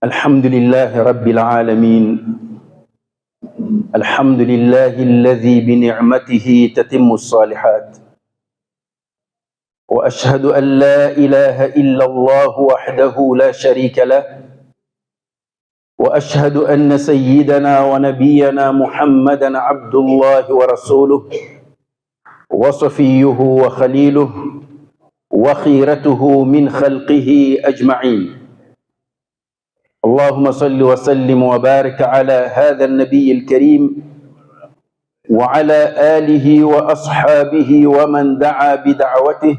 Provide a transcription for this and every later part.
الحمد لله رب العالمين. الحمد لله الذي بنعمته تتم الصالحات، وأشهد أن لا إله إلا الله وحده لا شريك له، وأشهد أن سيدنا ونبينا محمدا عبد الله ورسوله وصفيه وخليله وخيرته من خلقه أجمعين. اللهم صل وسلم وبارك على هذا النبي الكريم وعلى آله وأصحابه ومن دعا بدعوته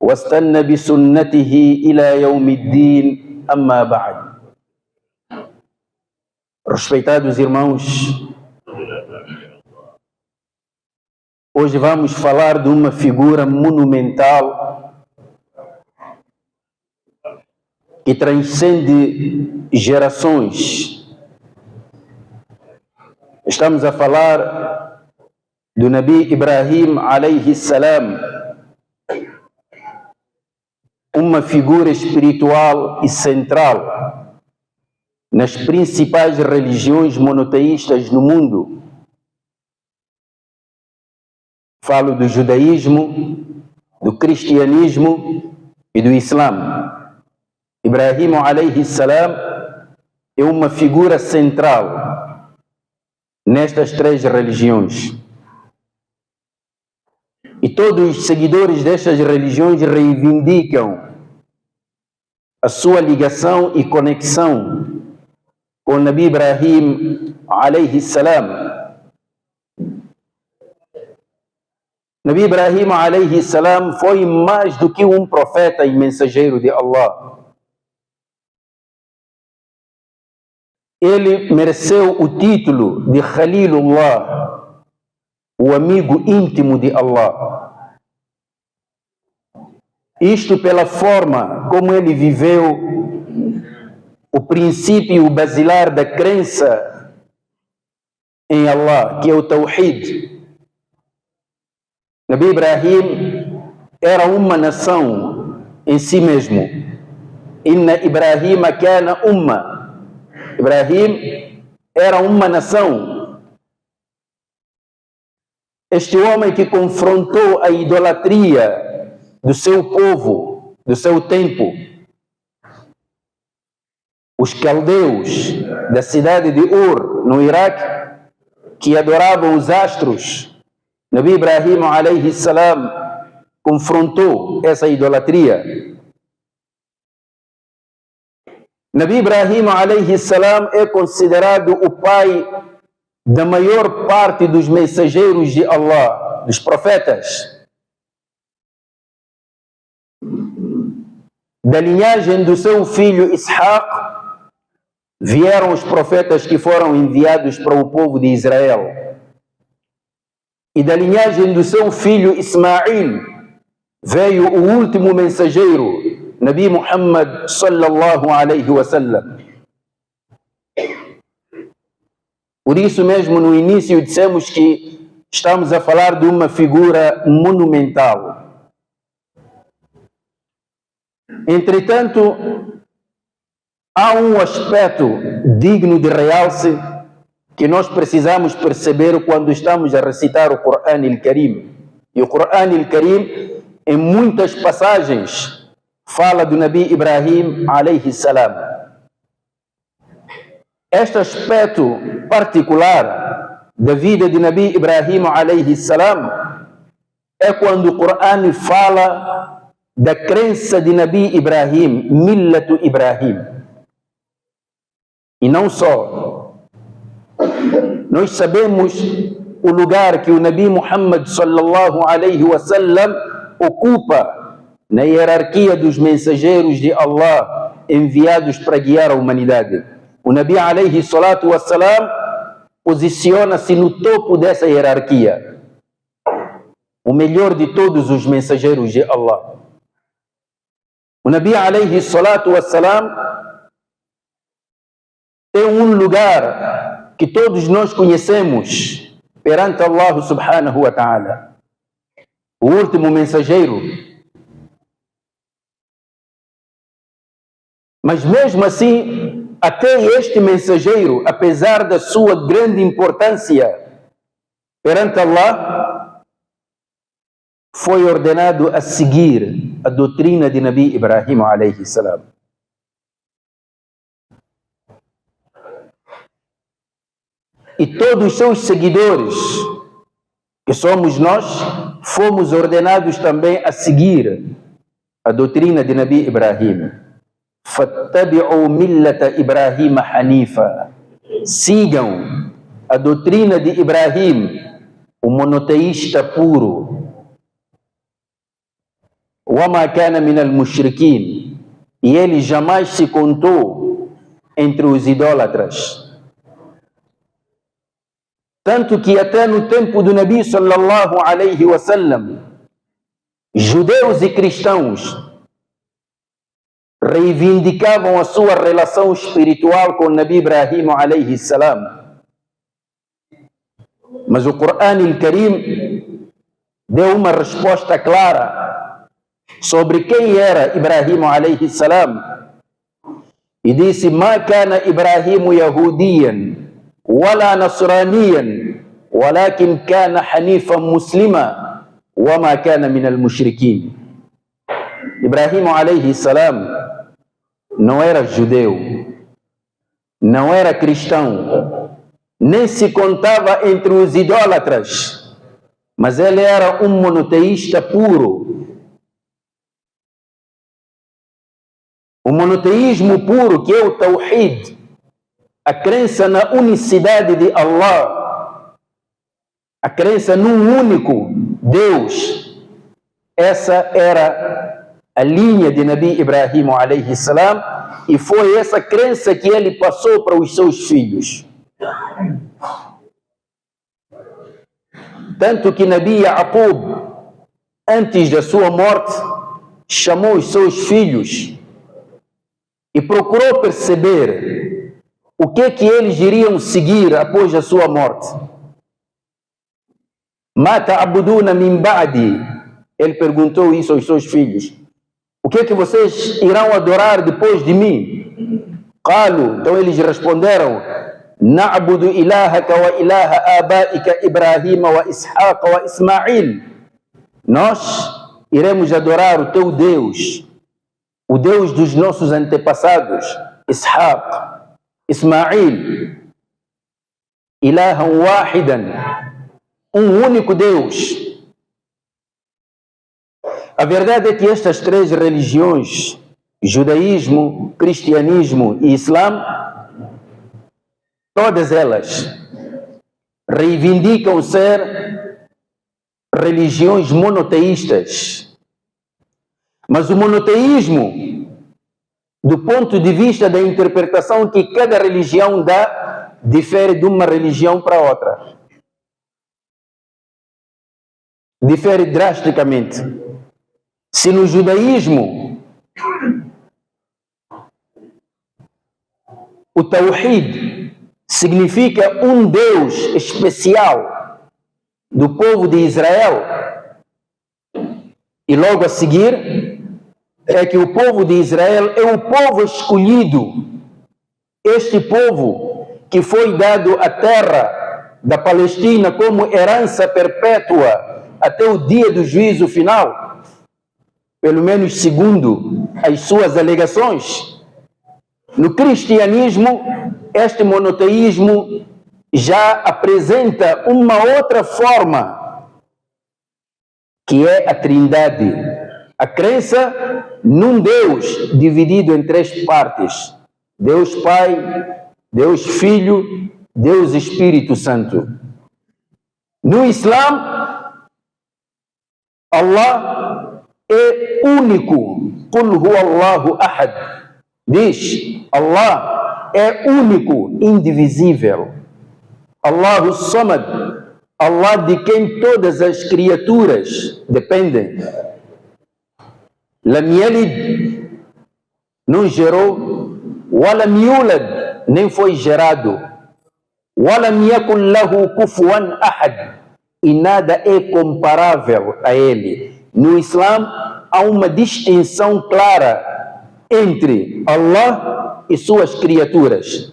واستنى بسنته إلى يوم الدين. أما بعد. Respeitados irmãos, hoje vamos falar de uma figura monumental que transcende gerações. Estamos a falar do Nabi Ibrahim alayhi salam, uma figura espiritual e central nas principais religiões monoteístas no mundo. Falo do judaísmo, do cristianismo e do islã. Ibrahim alayhi salam é uma figura central nestas três religiões. E todos os seguidores destas religiões reivindicam a sua ligação e conexão com Nabi Ibrahim alayhi salam. Nabi Ibrahim alayhi salam foi mais do que um profeta e mensageiro de Allah. Ele mereceu o título de Khalilullah, o amigo íntimo de Allah. Isto pela forma como ele viveu o princípio basilar da crença em Allah, que é o Tawhid. Nabi Ibrahim era uma nação em si mesmo. Inna Ibrahima kana umma. Ibrahim era uma nação. Este homem que confrontou a idolatria do seu povo, do seu tempo, os caldeus da cidade de Ur, no Iraque, que adoravam os astros. Nabi Ibrahim alayhi salam confrontou essa idolatria. Nabi Ibrahim alayhi salam é considerado o pai da maior parte dos mensageiros de Allah, dos profetas. Da linhagem do seu filho Ishaq vieram os profetas que foram enviados para o povo de Israel. E da linhagem do seu filho Ismail veio o último mensageiro, Nabi Muhammad sallallahu alayhi wa sallam. Por isso mesmo, no início dissemos que estamos a falar de uma figura monumental. Entretanto, há um aspecto digno de realce que nós precisamos perceber quando estamos a recitar o Corão al-Karim. E o Corão al-Karim, em muitas passagens, fala do Nabi Ibrahim alayhi salam. Este aspecto particular da vida de Nabi Ibrahim alayhi salam é quando o Corão fala da crença de Nabi Ibrahim, Millatu Ibrahim. E não só. Nós sabemos o lugar que o Nabi Muhammad sallallahu alayhi wa sallam ocupa na hierarquia dos mensageiros de Allah enviados para guiar a humanidade. O Nabi alayhi salatu wassalam posiciona-se no topo dessa hierarquia, o melhor de todos os mensageiros de Allah. O Nabi alayhi salatu wassalam tem um lugar que todos nós conhecemos perante Allah subhanahu wa ta'ala. O último mensageiro. Mas mesmo assim, Até este mensageiro, apesar da sua grande importância perante Allah, foi ordenado a seguir a doutrina de Nabi Ibrahim alayhi salam. E todos os seus seguidores, que somos nós, fomos ordenados também a seguir a doutrina de Nabi Ibrahim. Fattabi'u millata Ibrahim hanifa. Sigam a doutrina de Ibrahim, o monoteísta puro. Wama kana minal mushrikin. E ele jamais se contou entre os idólatras. Tanto que até no tempo do Nabi sallallahu alaihi wasallam, judeus e cristãos reivindicavam a sua relação espiritual com o Nabi Ibrahim alaihi salam. Mas o Corão al-Karim deu uma resposta clara sobre quem era Ibrahim alaihi salam e disse: "Ma kana Ibrahim yahudiyan wala nasraniyan walakin kana hanifan muslima wa ma kana min al-mushrikin." Ibrahim alaihi salam não era judeu, não era cristão, nem se contava entre os idólatras, mas ele era um monoteísta puro. O monoteísmo puro, que é o Tawhid, a crença na unicidade de Allah, a crença num único Deus, essa era a linha de Nabi Ibrahim alayhi salam, e foi essa crença que ele passou para os seus filhos. Tanto que Nabi Yaqub, antes da sua morte, chamou os seus filhos e procurou perceber o que eles iriam seguir após a sua morte. Ma ta'buduna min ba'di. Ele perguntou isso aos seus filhos. O que vocês irão adorar depois de mim? Qalu, então eles responderam: Na'budu ilahaka wa ilaha abaika Ibrahim wa Ishaq wa Ismail. Nós iremos adorar o teu Deus, o Deus dos nossos antepassados, Ishaq, Ismail. Ilahan wahidan, um único Deus. A verdade é que estas três religiões, judaísmo, cristianismo e islã, todas elas reivindicam ser religiões monoteístas. Mas o monoteísmo, do ponto de vista da interpretação que cada religião dá, difere de uma religião para outra. Difere drasticamente. Se no judaísmo o Tawhid significa um Deus especial do povo de Israel, e logo a seguir é que o povo de Israel é o povo escolhido, este povo que foi dado a terra da Palestina como herança perpétua até o dia do juízo final, pelo menos segundo as suas alegações. No cristianismo, este monoteísmo já apresenta uma outra forma, que é a Trindade, a crença num Deus dividido em três partes: Deus Pai, Deus Filho, Deus Espírito Santo. No Islã, Allah é único. Qul huwa Allahu ahad. Diz: Allah é único, indivisível. Allahu Samad, Allah de quem todas as criaturas dependem. Lam yalid, não gerou. Walam yulad, nem foi gerado. Walam yakun lahu kufuwan ahad, e nada é comparável a ele. No Islã há uma distinção clara entre Allah e suas criaturas.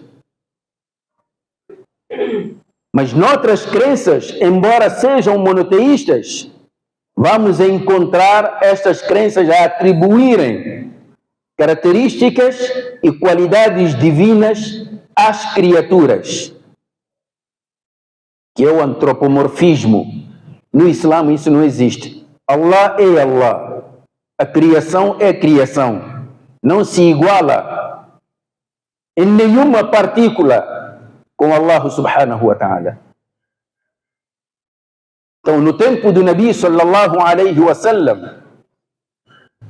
Mas noutras crenças, embora sejam monoteístas, vamos encontrar estas crenças a atribuírem características e qualidades divinas às criaturas, que é o antropomorfismo. No Islã isso não existe. Allah é Allah. A criação é criação. Não se iguala em nenhuma partícula com Allah subhanahu wa ta'ala. Então, no tempo do Nabi sallallahu alaihi wasallam,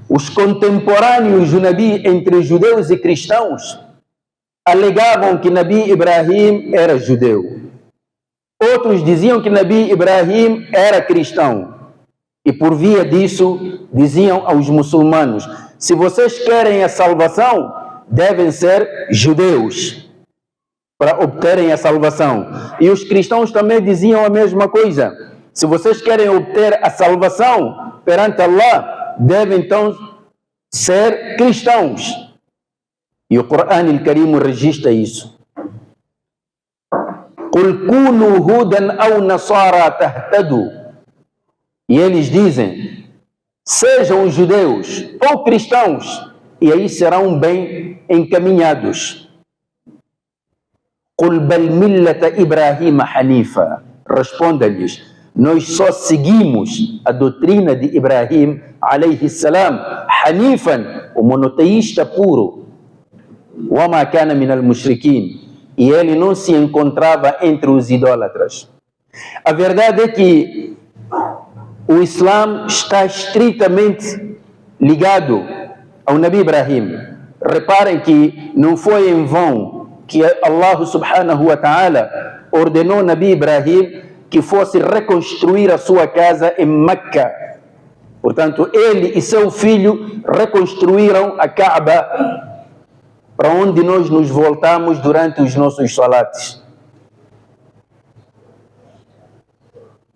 os contemporâneos do Nabi entre judeus e cristãos alegavam que Nabi Ibrahim era judeu. Outros diziam que Nabi Ibrahim era cristão. E por via disso, diziam aos muçulmanos: se vocês querem a salvação, devem ser judeus para obterem a salvação. E os cristãos também diziam a mesma coisa: se vocês querem obter a salvação perante Allah, devem então ser cristãos. E o Corão al-Karim registra isso. قُلْ كُونُوا هُودًا أَوْ نَصَارَى تَهْتَدُوا. E eles dizem: sejam judeus ou cristãos, e aí serão bem encaminhados. قُلْ بَلْ مِلَّةَ إِبْرَاهِيمَ حَنِيفًا. Responda-lhes: nós só seguimos a doutrina de Ibrahim alayhi salam, Hanifan, o monoteísta puro. وَمَا كَانَ مِنَ الْمُشْرِكِينَ. E ele não se encontrava entre os idólatras. A verdade é que o Islã está estritamente ligado ao Nabi Ibrahim. Reparem que não foi em vão que Allah subhanahu wa ta'ala ordenou ao Nabi Ibrahim que fosse reconstruir a sua casa em Meca. Portanto, ele e seu filho reconstruíram a Kaaba, para onde nós nos voltamos durante os nossos salates.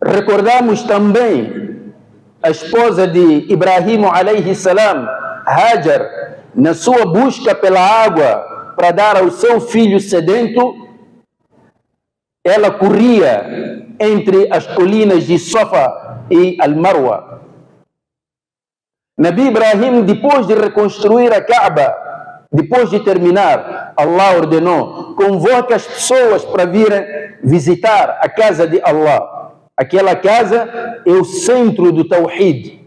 Recordamos também a esposa de Ibrahim alayhi salam, Hajar, na sua busca pela água para dar ao seu filho sedento. Ela corria entre as colinas de Safa e Al-Marwa. Nabi Ibrahim, depois de reconstruir a Kaaba, depois de terminar, Allah ordenou: convoque as pessoas para virem visitar a casa de Allah. Aquela casa é o centro do Tawhid.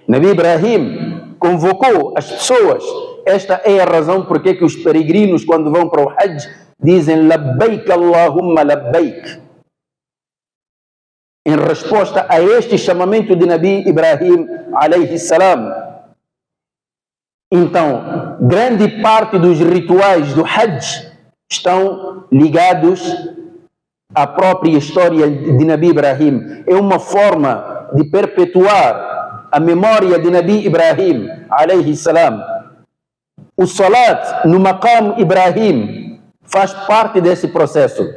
Nabi Ibrahim convocou as pessoas. Esta é a razão por que os peregrinos, quando vão para o Hajj, dizem Labbaik Allahumma Labbaik, em resposta a este chamamento de Nabi Ibrahim alayhi salam. Então, grande parte dos rituais do Hajj estão ligados à própria história de Nabi Ibrahim. É uma forma de perpetuar a memória de Nabi Ibrahim alayhi salam. O salat no Maqam Ibrahim faz parte desse processo.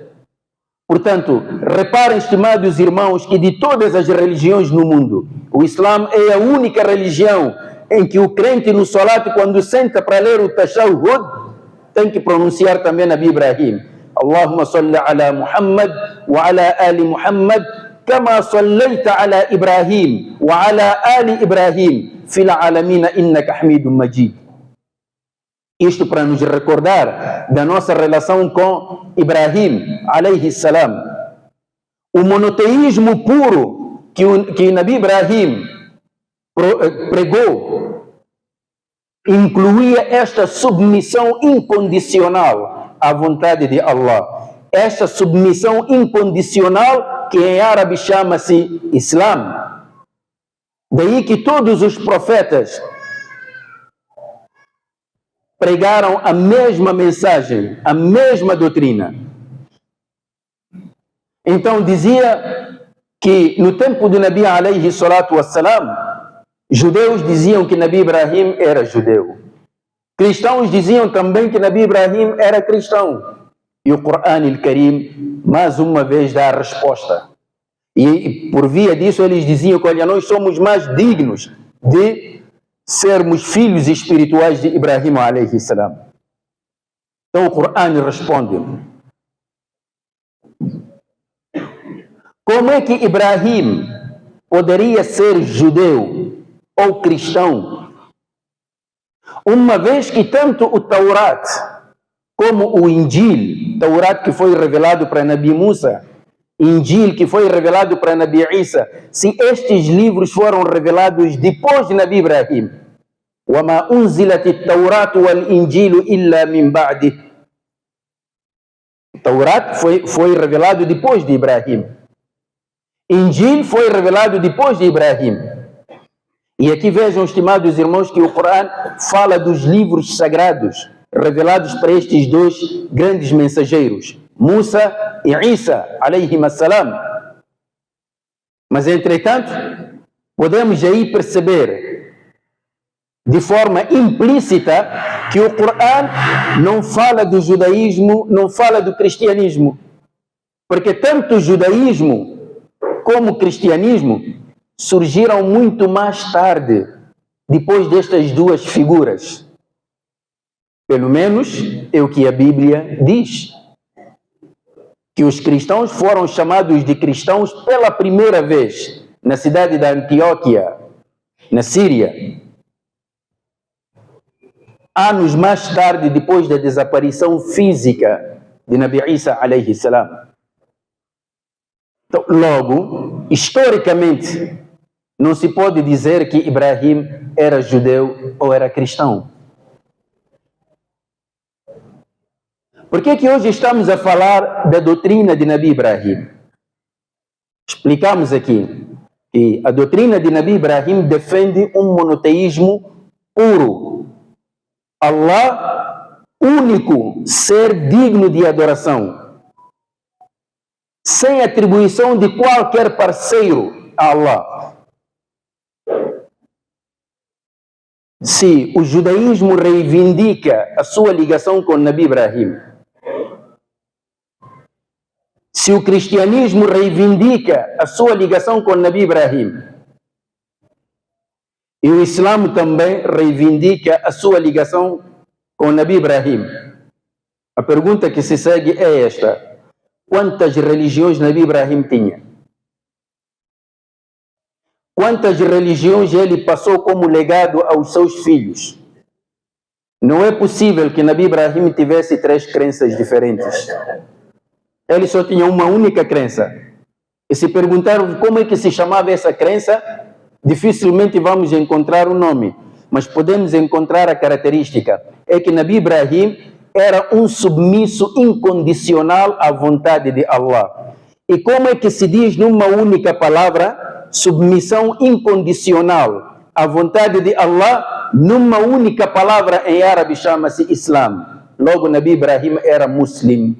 Portanto, reparem, estimados irmãos, que de todas as religiões no mundo, o Islã é a única religião em que o crente no salat, quando senta para ler o tashahhud, tem que pronunciar também Nabi Ibrahim. Allahumma salli ala Muhammad wa ala ali Muhammad kama sallaita ala Ibrahim wa ala ali Ibrahim fil alamina innaka hamidun majid. Isto para nos recordar da nossa relação com Ibrahim alayhi salam. O monoteísmo puro que Nabi Ibrahim pregou incluía esta submissão incondicional à vontade de Allah. Esta submissão incondicional que em árabe chama-se Islam. Daí que todos os profetas pregaram a mesma mensagem, a mesma doutrina. Então dizia que no tempo do Nabi alayhi salatu wassalam, judeus diziam que Nabi Ibrahim era judeu. Cristãos diziam também que Nabi Ibrahim era cristão. E o Corão al-Karim, mais uma vez, dá a resposta. E por via disso, eles diziam que, olha, nós somos mais dignos de sermos filhos espirituais de Ibrahim alayhi salam. Então o Corão responde: como é que Ibrahim poderia ser judeu ou cristão, uma vez que tanto o Taurat como o Injil, Taurat que foi revelado para Nabi Musa, Injil que foi revelado para Nabi Isa, se estes livros foram revelados depois de Nabi Ibrahim, وَمَا أُنزِلَتِ التَّوْرَاةُ وَالْإِنْجِيلُ إِلَّا مِنْ بَعْدِهِ. Taurat foi revelado depois de Ibrahim. Injil foi revelado depois de Ibrahim. E aqui vejam, estimados irmãos, que o Corão fala dos livros sagrados revelados para estes dois grandes mensageiros, Musa e Isa, alayhim assalam. Mas, entretanto, podemos aí perceber de forma implícita que o Corão não fala do judaísmo, não fala do cristianismo. Porque tanto o judaísmo como o cristianismo surgiram muito mais tarde, depois destas duas figuras. Pelo menos é o que a Bíblia diz. Que os cristãos foram chamados de cristãos pela primeira vez na cidade da Antioquia, na Síria. Anos mais tarde, depois da desaparição física de Nabi Isa alayhi salam. Então, logo, historicamente, não se pode dizer que Ibrahim era judeu ou era cristão. Por que que hoje estamos a falar da doutrina de Nabi Ibrahim? Explicamos aqui que a doutrina de Nabi Ibrahim defende um monoteísmo puro. Allah, único ser digno de adoração, sem atribuição de qualquer parceiro a Allah. Se o judaísmo reivindica a sua ligação com Nabi Ibrahim, se o cristianismo reivindica a sua ligação com Nabi Ibrahim, e o Islã também reivindica a sua ligação com Nabi Ibrahim, a pergunta que se segue é esta: quantas religiões Nabi Ibrahim tinha? Quantas religiões ele passou como legado aos seus filhos? Não é possível que Nabi Ibrahim tivesse 3 crenças diferentes. Ele só tinha uma única crença. E se perguntaram como é que se chamava essa crença, dificilmente vamos encontrar o nome, mas podemos encontrar a característica. É que Nabi Ibrahim era um submisso incondicional à vontade de Allah. E como é que se diz numa única palavra, submissão incondicional à vontade de Allah, numa única palavra em árabe chama-se Islam. Logo, Nabi Ibrahim era muslim.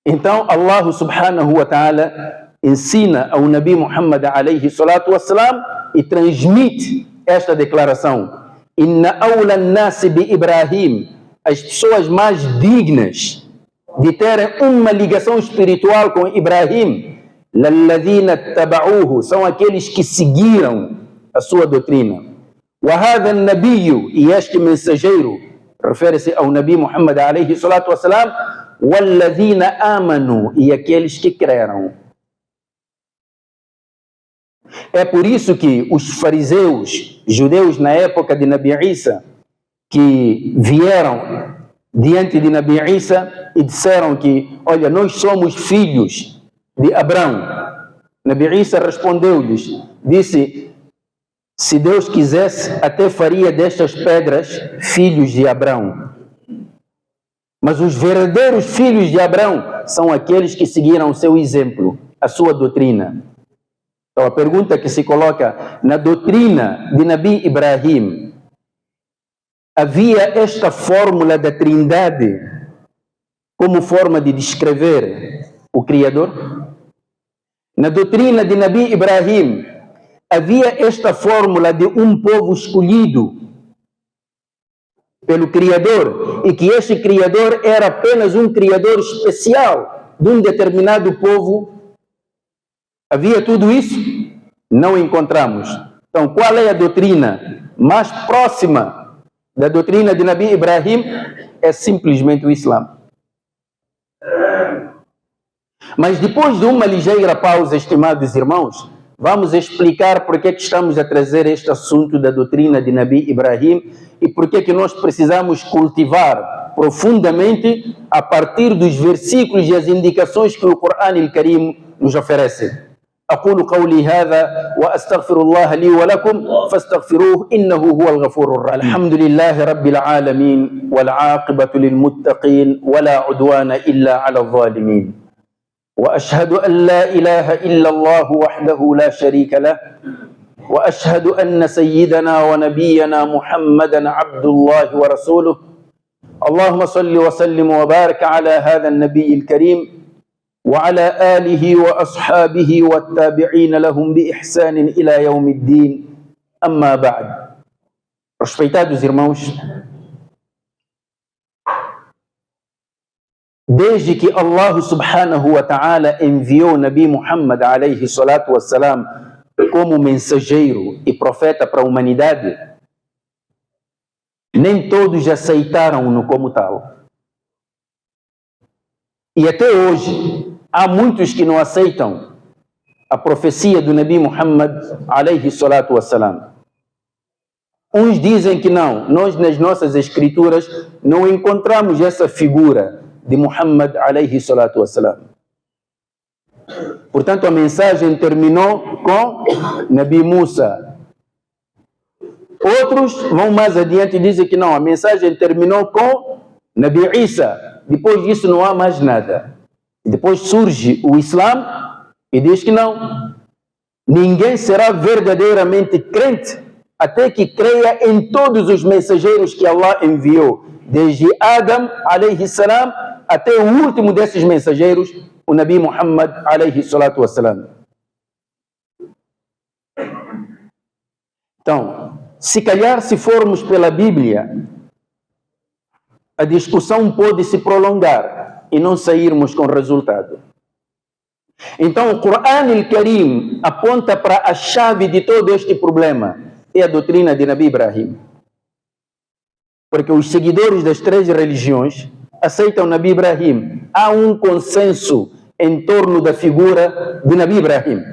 Então, Allah subhanahu wa ta'ala ensina ao Nabi Muhammad alayhi salatu wassalam e transmite esta declaração: Inna awla an-nasi bi Ibrahim, as pessoas mais dignas de terem uma ligação espiritual com Ibrahim, lalladhina taba'uhu, são aqueles que seguiram a sua doutrina. Wa hadha an-nabiyyu, e este mensageiro refere-se ao Nabi Muhammad alayhi salatu wassalam, walladhina amanu, e aqueles que creram. É por isso que os fariseus, judeus na época de Nabi Isa, que vieram diante de Nabi Isa e disseram que, olha, nós somos filhos de Abraão. Nabi Isa respondeu-lhes, disse, se Deus quisesse, até faria destas pedras filhos de Abraão. Mas os verdadeiros filhos de Abraão são aqueles que seguiram o seu exemplo, a sua doutrina. Então a pergunta que se coloca: na doutrina de Nabi Ibrahim, havia esta fórmula da Trindade como forma de descrever o Criador? Na doutrina de Nabi Ibrahim, havia esta fórmula de um povo escolhido pelo Criador, e que esse Criador era apenas um Criador especial de um determinado povo? Havia tudo isso? Não encontramos. Então, qual é a doutrina mais próxima da doutrina de Nabi Ibrahim? É simplesmente o Islã. Mas depois de uma ligeira pausa, estimados irmãos, vamos explicar por que estamos a trazer este assunto da doutrina de Nabi Ibrahim e por que nós precisamos cultivar profundamente a partir dos versículos e as indicações que o Corão Al-Karim nos oferece. أقول قولي هذا وأستغفر الله لي ولكم فاستغفروه إنه هو الغفور الرحيم. الحمد لله رب العالمين والعاقبة للمتقين ولا عدوان إلا على الظالمين وأشهد أن لا إله إلا الله وحده لا شريك له وأشهد أن سيدنا ونبينا محمدا عبد الله ورسوله اللهم صل وسلم وبارك على هذا النبي الكريم وعلى آله وأصحابه والتابعين لهم بإحسان إلى يوم الدين أما بعد. Respeitados irmãos, desde que Allah subhanahu wa ta'ala enviou Nabi Muhammad alayhi salatu wassalam como mensageiro e profeta para a humanidade, nem todos aceitaram-no como tal. E até hoje, há muitos que não aceitam a profecia do Nabi Muhammad alayhi salatu wassalam. Uns dizem que não, nós nas nossas escrituras não encontramos essa figura de Muhammad alayhi salatu wassalam. Portanto, a mensagem terminou com Nabi Musa. Outros vão mais adiante e dizem que não, a mensagem terminou com Nabi Isa. Depois disso não há mais nada. Depois surge o Islã e diz que não, ninguém será verdadeiramente crente até que creia em todos os mensageiros que Allah enviou, desde Adam alayhi salam até o último desses mensageiros, o Nabi Muhammad alayhi salatu wassalam. Então, se calhar se formos pela Bíblia, a discussão pode se prolongar e não sairmos com resultado. Então, o Corão Al-Karim aponta para a chave de todo este problema, é a doutrina de Nabi Ibrahim. Porque os seguidores das três religiões aceitam Nabi Ibrahim. Há um consenso em torno da figura de Nabi Ibrahim.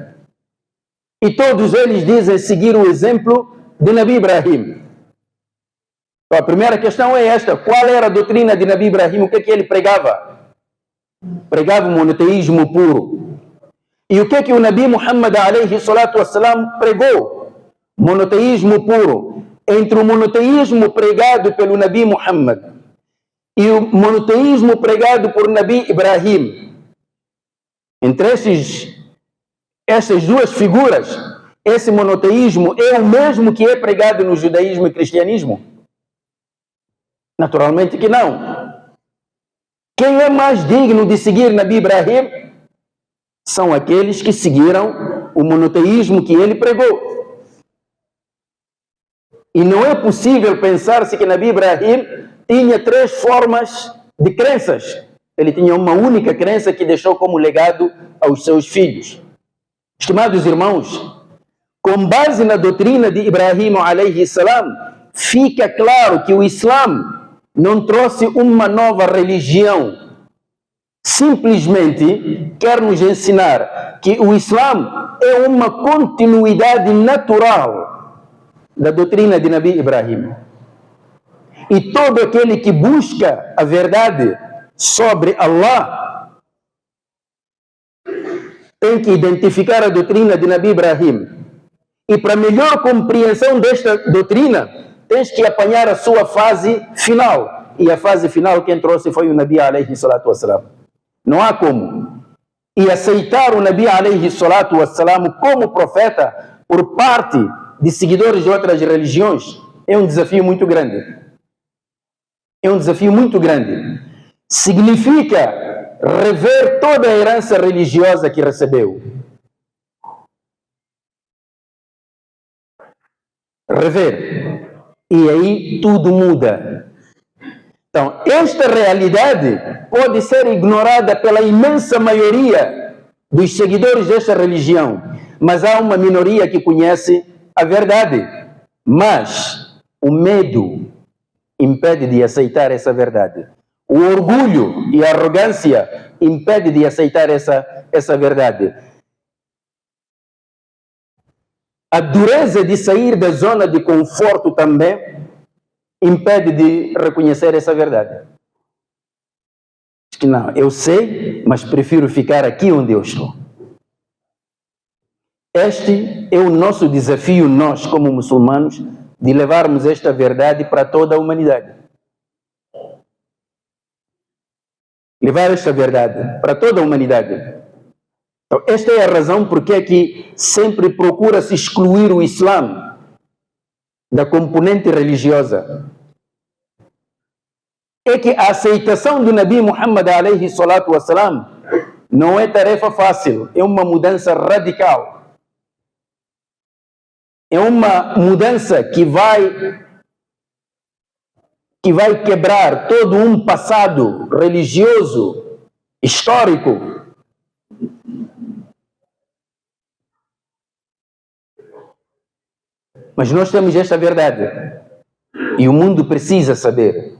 E todos eles dizem seguir o exemplo de Nabi Ibrahim. Então, a primeira questão é esta: qual era a doutrina de Nabi Ibrahim? O que é que ele pregava? Pregava o monoteísmo puro. E o que é que o Nabi Muhammad alayhi salatu wassalam pregou? Monoteísmo puro. Entre o monoteísmo pregado pelo Nabi Muhammad e o monoteísmo pregado por Nabi Ibrahim, entre essas duas figuras, esse monoteísmo é o mesmo que é pregado no judaísmo e cristianismo? Naturalmente que não. Quem é mais digno de seguir Nabi Ibrahim são aqueles que seguiram o monoteísmo que ele pregou. E não é possível pensar-se que Nabi Ibrahim tinha três formas de crenças. Ele tinha uma única crença que deixou como legado aos seus filhos. Estimados irmãos, com base na doutrina de Ibrahim alayhi salam, fica claro que o Islã não trouxe uma nova religião. Simplesmente quer nos ensinar que o Islã é uma continuidade natural da doutrina de Nabi Ibrahim. E todo aquele que busca a verdade sobre Allah tem que identificar a doutrina de Nabi Ibrahim. E para melhor compreensão desta doutrina, tens que apanhar a sua fase final. E a fase final quem trouxe foi o Nabi alayhi salatu wassalam. Não há como. E aceitar o Nabi alayhi salatu wassalam como profeta por parte de seguidores de outras religiões é um desafio muito grande. É um desafio muito grande. Significa rever toda a herança religiosa que recebeu. Rever. E aí tudo muda. Então, esta realidade pode ser ignorada pela imensa maioria dos seguidores desta religião, mas há uma minoria que conhece a verdade. Mas o medo impede de aceitar essa verdade. O orgulho e a arrogância impede de aceitar essa verdade. A dureza de sair da zona de conforto também impede de reconhecer essa verdade. Diz que não, eu sei, mas prefiro ficar aqui onde eu estou. Este é o nosso desafio, nós como muçulmanos, de levarmos esta verdade para toda a humanidade. Levar esta verdade para toda a humanidade. Então, esta é a razão porque é que sempre procura-se excluir o Islã da componente religiosa. É que a aceitação do Nabi Muhammad alayhi salatu wassalam não é tarefa fácil, é uma mudança radical. É uma mudança que vai quebrar todo um passado religioso, histórico. Mas nós temos esta verdade e o mundo precisa saber.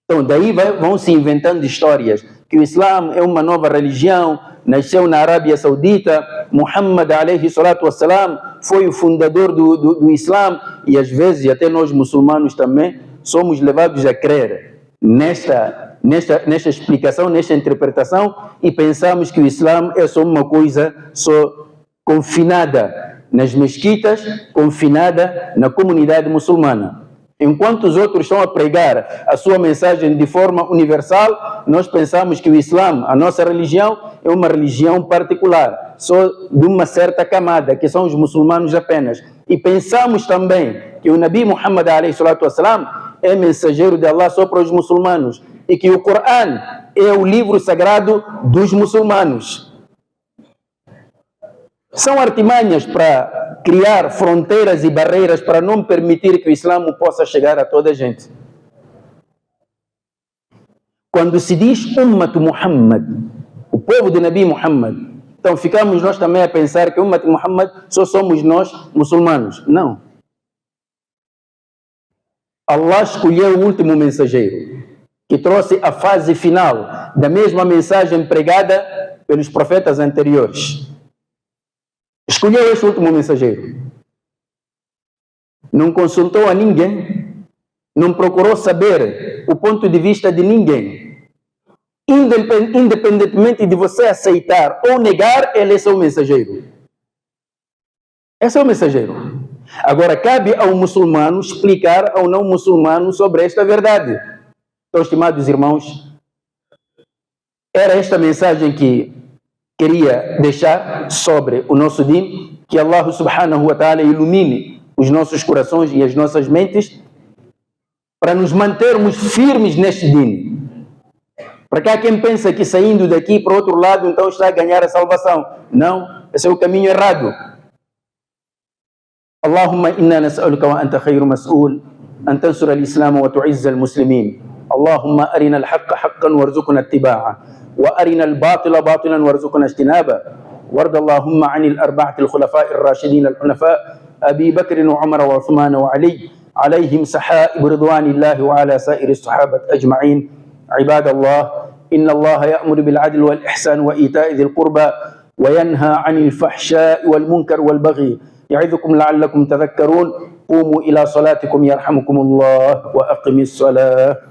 Então daí vão se inventando histórias que o Islã é uma nova religião, nasceu na Arábia Saudita, Muhammad alayhi salatu wassalam foi o fundador do Islã, e às vezes até nós muçulmanos também somos levados a crer nesta explicação, nesta interpretação, e pensamos que o Islã é só uma coisa só confinada nas mesquitas, confinada na comunidade muçulmana. Enquanto os outros estão a pregar a sua mensagem de forma universal, nós pensamos que o Islã, a nossa religião, é uma religião particular, só de uma certa camada, que são os muçulmanos apenas. E pensamos também que o Nabi Muhammad alayhi salatu wassalam é mensageiro de Allah só para os muçulmanos, e que o Corão é o livro sagrado dos muçulmanos. São artimanhas para criar fronteiras e barreiras para não permitir que o Islã possa chegar a toda a gente. Quando se diz Ummat Muhammad, o povo de Nabi Muhammad, então ficamos nós também a pensar que Ummat Muhammad só somos nós muçulmanos. Não. Allah escolheu o último mensageiro, que trouxe a fase final da mesma mensagem pregada pelos profetas anteriores. Escolheu este último mensageiro. Não consultou a ninguém, não procurou saber o ponto de vista de ninguém. Independentemente de você aceitar ou negar, ele é seu mensageiro. Esse é o mensageiro. Agora, cabe ao muçulmano explicar ao não muçulmano sobre esta verdade. Então, estimados irmãos, era esta mensagem que queria deixar sobre o nosso din, que Allah subhanahu wa ta'ala ilumine os nossos corações e as nossas mentes para nos mantermos firmes neste din. Para cá quem pensa que saindo daqui para o outro lado então está a ganhar a salvação. Não, esse é o caminho errado. Allahumma inna nas'aluka wa anta khayru mas'ul an tansura al-islam wa tu'izza al-muslimin. Allahumma arina al-haqqa haqqan warzuqna ittiba'ah. وأرنا الباطل باطلا وارزقنا اجتنابه وارض اللهم عن الأربعة الخلفاء الراشدين الحنفاء أبي بكر وعمر وعثمان وعلي عليهم سحائب رضوان الله وعلى سائر الصحابة أجمعين. عباد الله إن الله يأمر بالعدل والإحسان وإيتاء ذي القربى وينهى عن الفحشاء والمنكر والبغي يعظكم لعلكم تذكرون. قوموا إلى صلاتكم يرحمكم الله وأقم الصلاة.